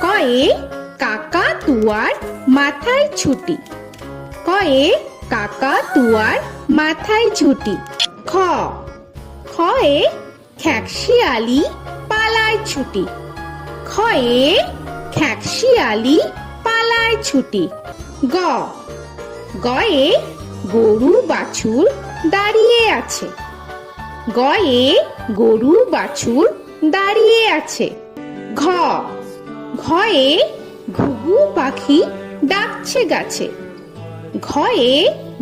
কয়ে কাকাতুয়ার মাথায় ছুটি। কয়ে কাকাতুয়ার মাথায় ছুটি। খ খয়ে খ্যাকশিয়ালি পালায় ছুটি। খয়ে খ্যাকশিয়ালি পালায় ছুটি। গ গয়ে গরু বাছুর দাঁড়িয়ে আছে। গয়ে গরু বাছুর দাঁড়িয়ে আছে। ঘ ঘয়ে ঘুঘু পাখি ডাকছে গাছে। ঘয়ে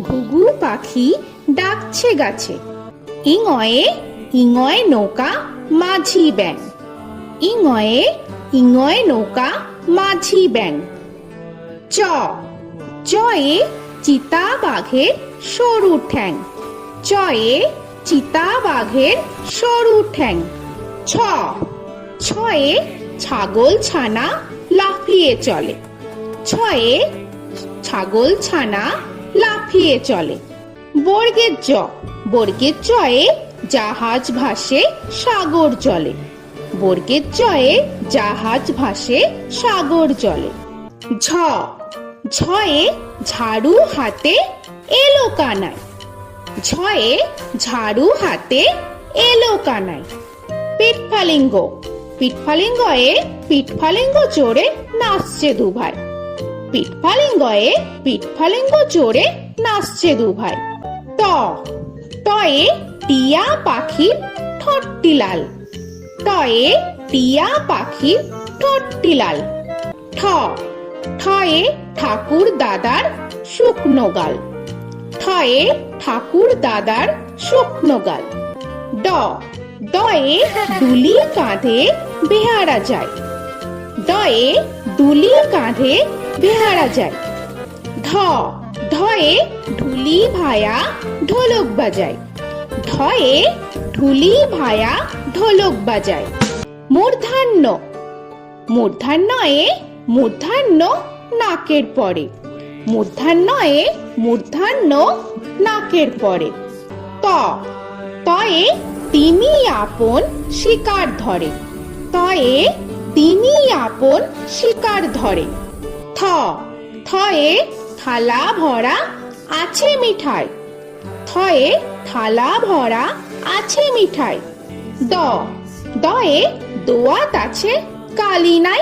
ঘুঘু পাখি ডাকছে গাছে। ইঙয়ে ইঙয়ে নৌকা মাঝি ব্যাং। ইঙয়ে ইঙয়ে নৌকা মাঝি ব্যাং। চ চয়ে চিতা বাঘের সরু ঠ্যাং। চয়ে চিতা বাঘের সরু ঠ্যাং। ছ ছয়ে ছাগল ছানা লাফিয়ে চলে। ছয়ে ছাগল ছানা লাফিয়ে চলে। বর্গের জ বর্গের জয়ে জাহাজ ভাসে সাগর জলে। বর্গের জয়ে জাহাজ ভাসে সাগর জলে। ঝ ঝয়ে ঝাড়ু হাতে এলো কানাই। ঝয়ে ঝাড়ু হাতে এলো কানাই। পিঠফালিঙ্গ পিঠফালিঙ্গয়ে পিঠফালিঙ্গ চড়ে নাচছে দুভাই। পিঠফালিঙ্গয়ে পিঠফালিঙ্গ চড়ে নাচছে দুভাই। ট টয়ে টিয়া পাখির ঠোঁটটি লাল। টয়ে টিয়া পাখির ঠোঁটটি লাল। ঠ ঠয়ে ঠাকুর দাদার শুকনো গাল। ঠয়ে ঠাকুর দাদার শুকনো গাল। ড ডয়ে দুলি কাঁধে বেহারা যায়। ডয়ে দুলি কাঁধে বেহারা যায়। ঢ ঢয়ে ঢুলি ভায়া ঢোলক বাজায়। ঢয়ে ঢুলি ভায়া ঢোলক বাজায়। মূর্ধান্য মূর্ধান্যয়ে মূর্ধান্য নাকের পরে। মূর্ধান্যয়ে মূর্ধান্য নাকের পরে। ত তয়ে তিনি আপন শিকার ধরে। তয়ে তিনি আপন শিকার ধরে। থ থয়ে থালা ভরা আছে মিঠাই। থয়ে থালা ভরা আছে মিঠাই। দ দয়ে দোয়াত আছে কালি নাই।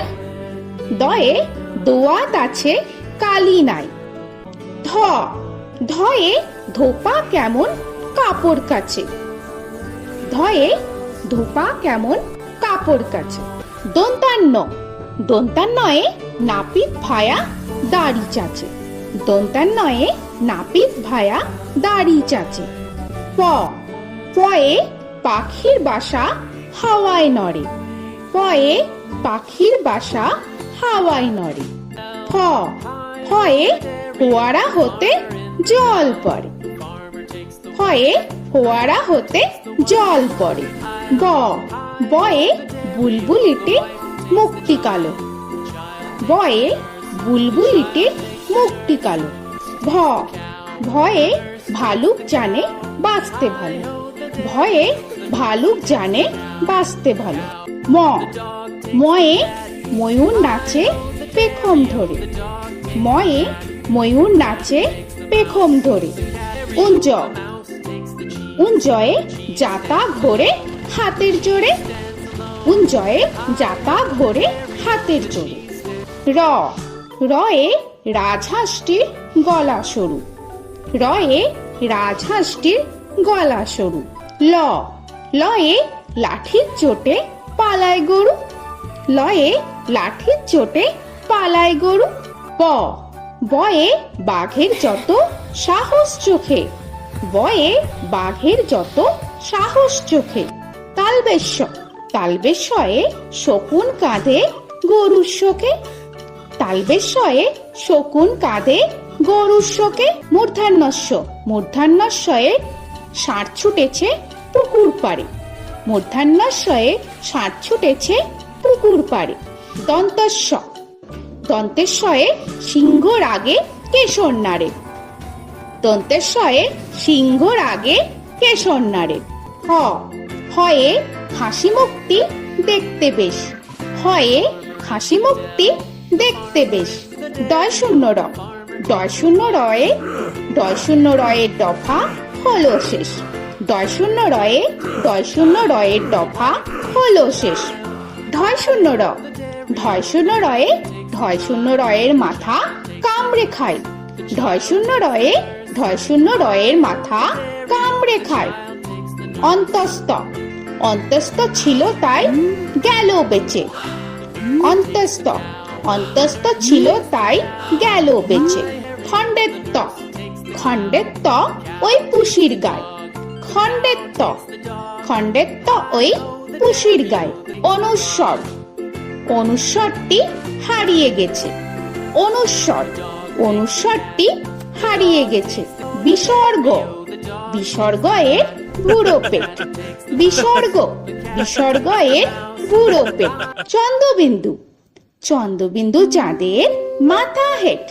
দয়ে দোয়াত আছে কালি নাই। ধ ধয়ে ধোপা কেমন কাপড় কাচে। ধয়ে ধোপা কেমন কাপড় কাচে। দন্তান্ন দন্তান্নয়ে নাপিত ভায়া দাড়ি চাচে। দন্তান্নয়ে নাপিত ভায়া দাড়ি চাচে। প পয়ে পাখির বাসা হাওয়ায় নড়ে। পয়ে পাখির বাসা হাওয়ায় নড়ে। ফ ফয়ে ফোয়ারা হতে জল পড়ে। ফয়ে ফোয়ারা হতে জল পড়ে। ব বয়ে বুলবুলিটির মুক্তি কালো। বয়ে বুলবুলিটির মুক্তি কালো। ভ ভয়ে ভালুক জানে বাঁচতে ভালো। ভয়ে ভালুক জানে বাঁচতে ভালো। ম ময়ে ময়ূর নাচে পেখম ধরে। ময়ে ময়ূর নাচে পেখম ধরে। উঞ্জ উঞ্জয়ে জাতা ঘোরে হাতের জোরে। উঞ্জয়ে জাতা ঘোরে হাতের জোরে। র রয়ে রাজহাঁসটির গলা সরু। রয়ে রাজহাঁসটির গলা সরু। ল লয়ে লাঠির চোটে পালায় গরু। লয়ে লাঠির চোটে পালায় গরু। ব বয়ে বাঘের যত সাহস চোখে। বয়ে বাঘের যত সাহস চোখে। তালবেশ্য তালবেশ্যয়ে শকুন কাঁধে গরুর শোকে। তালবেশ্যয়ে শকুন কাঁধে গরুর শোকে। মূর্ধান্যস্য মূর্ধান্যস্যয়ে ষাঁড় ছুটেছে পুকুর পাড়ে। মূর্ধান্যস্যয়ে ষাঁড় ছুটেছে পুকুর পাড়ে। দন্তস্য দন্তেশ্বয়ে সিংহর আগে কেশর নাড়ে। দন্তেশ্বয়ে সিংহর আগে কেশর নাড়ে। হ হয়ে হাসি মুখটি দেখতে বেশ। হ হয়ে হাসি মুখটি দেখতে বেশ। ডয় শূন্য র, ডয় শূন্য রয়ে, ডয় শূন্য রয়ের দফা হলো শেষ। ডয় শূন্য রয়ে, ডয় শূন্য রয়ের দফা হলো শেষ। ঢয় শূন্য র, ঢয় শূন্য রয়ে, ঢয় শূন্য রয়ের মাথা কামড়ে খায়। ঢয় শূন্য রয়ে, ঢয় শূন্য রয়ের মাথা কামড়ে খায়। অন্তস্থ, অন্তস্থ ছিল তাই গেল বেঁচে। অন্তস্থ, অন্তস্থ ছিল তাই গেল বেঁচে। খণ্ডের ত, খণ্ডের ত ওই পুষির গায়। খণ্ডের ত, খণ্ডের ত ওই পুষির গায়। অনুস্বর, অনুস্বরটি হারিয়ে গেছে। অনুস্বর, অনুস্বরটি হারিয়ে গেছে। বিসর্গ, বিসর্গ এর বুড়ো পেট। বিসর্গ, বিসর্গ এর বুড়ো পেট। চন্দ্রবিন্দু, চন্দ্রবিন্দু চাঁদের মাথা হেট।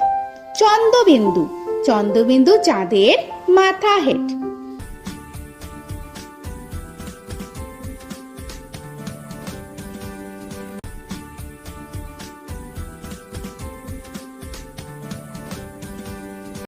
চন্দ্রবিন্দু, চন্দ্রবিন্দু চাঁদের মাথা হেট।